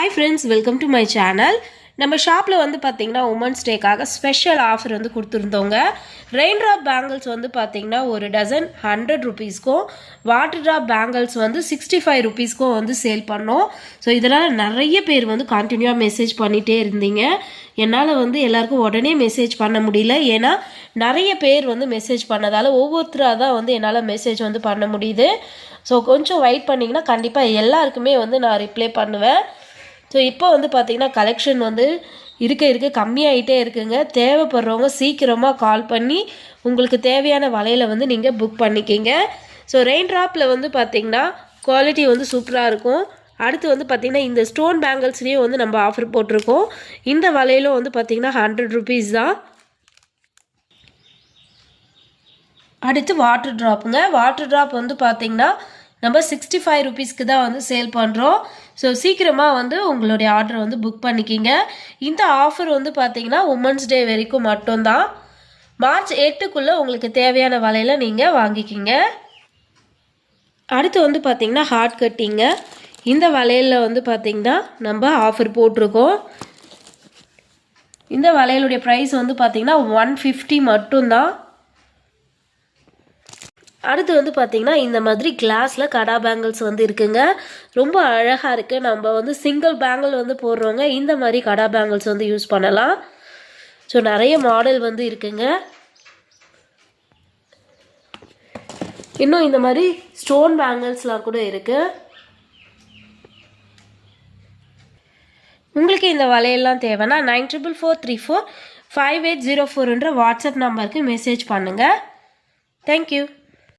Hi friends, welcome to my channel. நம்ம ஷாப்பில் வந்து பார்த்திங்கன்னா உமன்ஸ் டேக்காக ஸ்பெஷல் ஆஃபர் வந்து கொடுத்துருந்தோங்க. ரெயின் ட்ராப் பேங்கிள்ஸ் வந்து பார்த்திங்கன்னா ஒரு டசன் 100 ருபீஸ்க்கும், வாட்டர் ட்ராப் பேங்கிள்ஸ் வந்து 65 ருபீஸ்க்கும் வந்து சேல் பண்ணோம். ஸோ இதனால் நிறைய பேர் வந்து கண்டினியூவாக மெசேஜ் பண்ணிகிட்டே இருந்தீங்க. என்னால் வந்து எல்லாருக்கும் உடனே மெசேஜ் பண்ண முடியல, ஏன்னா நிறைய பேர் வந்து மெசேஜ் பண்ணதால் ஒவ்வொருத்தராக தான் வந்து என்னால் மெசேஜ் வந்து பண்ண முடியுது. ஸோ கொஞ்சம் வெயிட் பண்ணிங்கன்னா கண்டிப்பாக எல்லாருக்குமே வந்து நான் ரிப்ளை பண்ணுவேன். ஸோ இப்போ வந்து பார்த்திங்கன்னா கலெக்ஷன் வந்து இருக்க கம்மியாகிட்டே இருக்குங்க. தேவைப்படுறவங்க சீக்கிரமாக கால் பண்ணி உங்களுக்கு தேவையான வலையில் வந்து நீங்கள் புக் பண்ணிக்கிங்க. ஸோ ரெயின் ட்ராப்பில் வந்து பார்த்திங்கன்னா குவாலிட்டி வந்து சூப்பராக இருக்கும். அடுத்து வந்து பார்த்திங்கன்னா இந்த ஸ்டோன் பேங்கிள்ஸ்லேயும் வந்து நம்ம ஆஃபர் போட்டிருக்கோம். இந்த வலையிலும் வந்து பார்த்திங்கன்னா 100 ருபீஸ் தான். அடுத்து வாட்டர் ட்ராப்புங்க. வாட்டர் ட்ராப் வந்து பார்த்திங்கன்னா நம்ம 65 ருபீஸ்க்கு தான் வந்து சேல் பண்ணுறோம். ஸோ சீக்கிரமாக வந்து உங்களுடைய ஆர்டர் வந்து புக் பண்ணிக்கிங்க. இந்த ஆஃபர் வந்து பார்த்திங்கன்னா உமன்ஸ் டே வரைக்கும் மட்டும்தான். மார்ச் 8க்குள்ளே உங்களுக்கு தேவையான வலையில் நீங்கள் வாங்கிக்கிங்க. அடுத்து வந்து பார்த்திங்கன்னா ஹார்ட் கட்டிங்க. இந்த வலையில் வந்து பார்த்திங்கன்னா நம்ம ஆஃபர் போட்டிருக்கோம். இந்த வலையிலுடைய ப்ரைஸ் வந்து பார்த்திங்கன்னா 150 மட்டும்தான். அடுத்து வந்து பார்த்திங்கன்னா இந்த மாதிரி கிளாஸில் கடா பேங்கிள்ஸ் வந்து இருக்குங்க. ரொம்ப அழகாக இருக்குது. நம்ம வந்து சிங்கிள் பேங்கிள் வந்து போடுறவங்க இந்த மாதிரி கடா பேங்கிள்ஸ் வந்து யூஸ் பண்ணலாம். ஸோ நிறைய மாடல் வந்து இருக்குங்க. இன்னும் இந்த மாதிரி ஸ்டோன் பேங்கிள்ஸ்லாம் கூட இருக்குது. உங்களுக்கு இந்த வலையெல்லாம் தேவைன்னா 9444345804 வாட்ஸ்அப் நம்பருக்கு மெசேஜ் பண்ணுங்கள். தேங்க்யூ.